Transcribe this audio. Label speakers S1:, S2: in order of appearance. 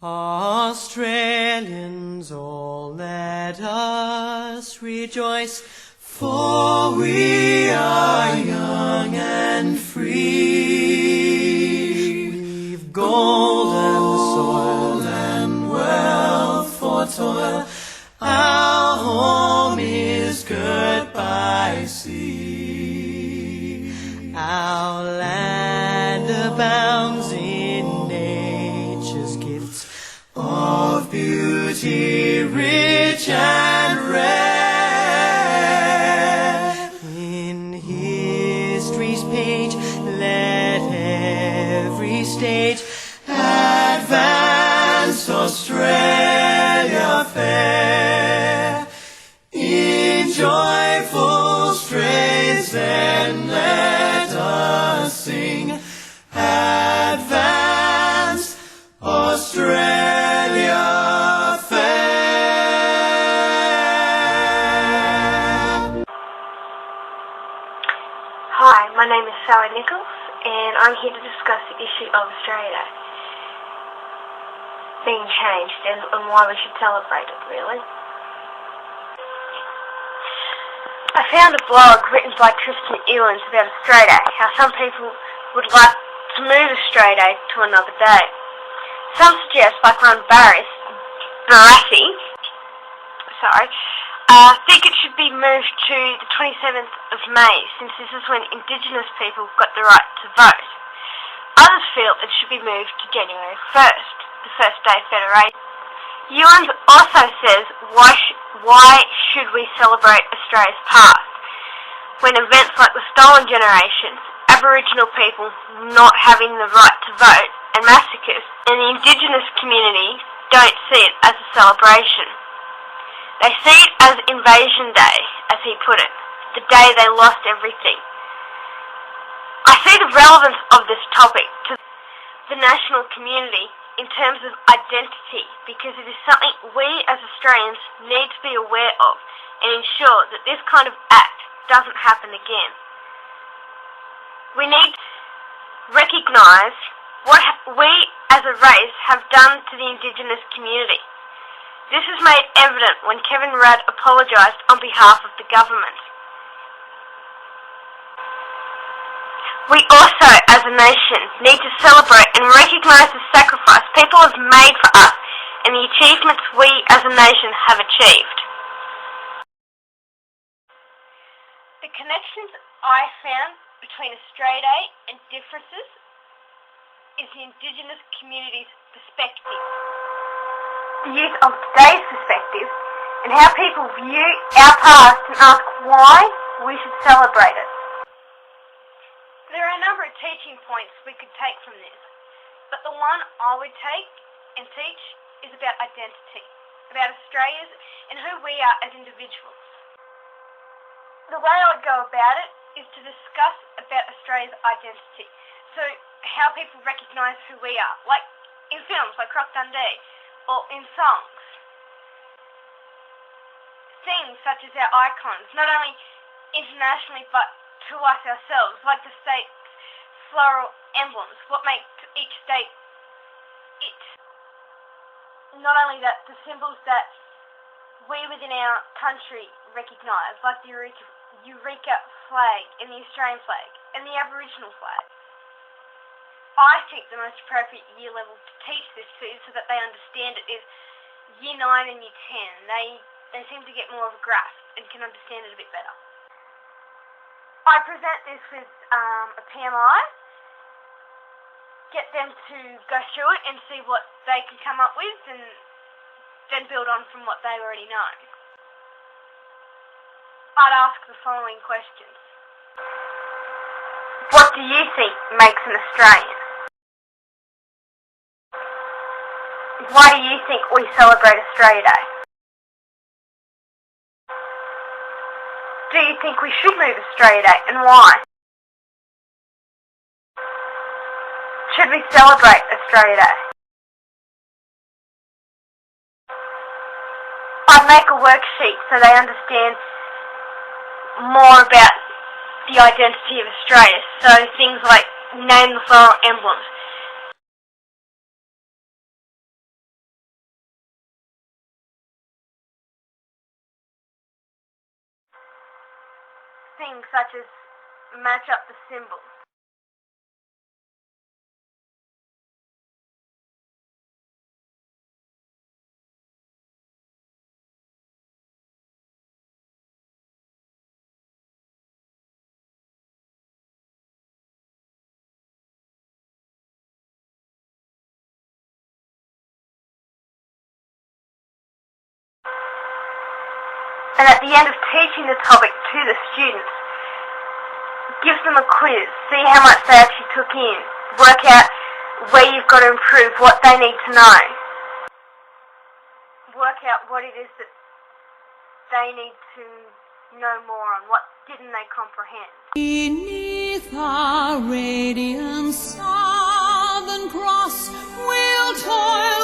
S1: Australians, all let us rejoice, for we are young and free. We've golden soil and wealth for toil, our home is girt by sea. Our land abounds in nature's gifts of beauty rich and rare. In history's page let every stage advance Australia fair. In joyful strains then let us sing, advance Australia fair.
S2: Hi, my name is Sally Nichols and I'm here to discuss the issue of Australia Day being changed and why we should celebrate it, really. I found a blog written by Tristan Ewins about Australia Day, how some people would like to move Australia Day to another day. Some suggest, like one Barassi, think it should be moved to the 27th of May, since this is when Indigenous people got the right to vote. Others feel it should be moved to January 1st, the first day of Federation. Ewins also says, why should we celebrate Australia's past, when events like the Stolen Generation, Aboriginal people not having the right to vote, and massacres, and the Indigenous community don't see it as a celebration. They see it as Invasion Day, as he put it, the day they lost everything. I see the relevance of this topic to the national community in terms of identity, because it is something we as Australians need to be aware of and ensure that this kind of act doesn't happen again. We need to recognise what we as a race have done to the Indigenous community. This is made evident when Kevin Rudd apologised on behalf of the government. We also, as a nation, need to celebrate and recognise the sacrifice people have made for us and the achievements we as a nation have achieved. The connections I found between Australia Day and differences is the Indigenous community's perspective, the youth of today's perspective, and how people view our past and ask why we should celebrate it. There are a number of teaching points we could take from this, but the one I would take and teach is about identity, about Australians and who we are as individuals. The way I would go about it is to discuss about Australia's identity, so how people recognise who we are, like in films like Croc Dundee, or in songs. Things such as our icons, not only internationally but to us ourselves, like the state's floral emblems, what makes each state it. Not only that, the symbols that we within our country recognise, like the Eureka flag and the Australian flag and the Aboriginal flag. I think the most appropriate year level to teach this to, so that they understand it, is Year 9 and Year 10. They seem to get more of a grasp and can understand it a bit better. I present this with a PMI, get them to go through it and see what they can come up with, and then build on from what they already know. I'd ask the following questions. What do you think makes an Australian? Why do you think we celebrate Australia Day? Do you think we should move Australia Day, and why? Should we celebrate Australia Day? I'd make a worksheet so they understand more about the identity of Australia, so things like name the floral emblems, things such as match up the symbols. And at the end of teaching the topic to the students, gives them a quiz, see how much they actually took in, work out where you've got to improve, what they need to know, work out what it is that they need to know more on, what didn't they comprehend.
S3: Beneath our radiant southern cross, we'll toil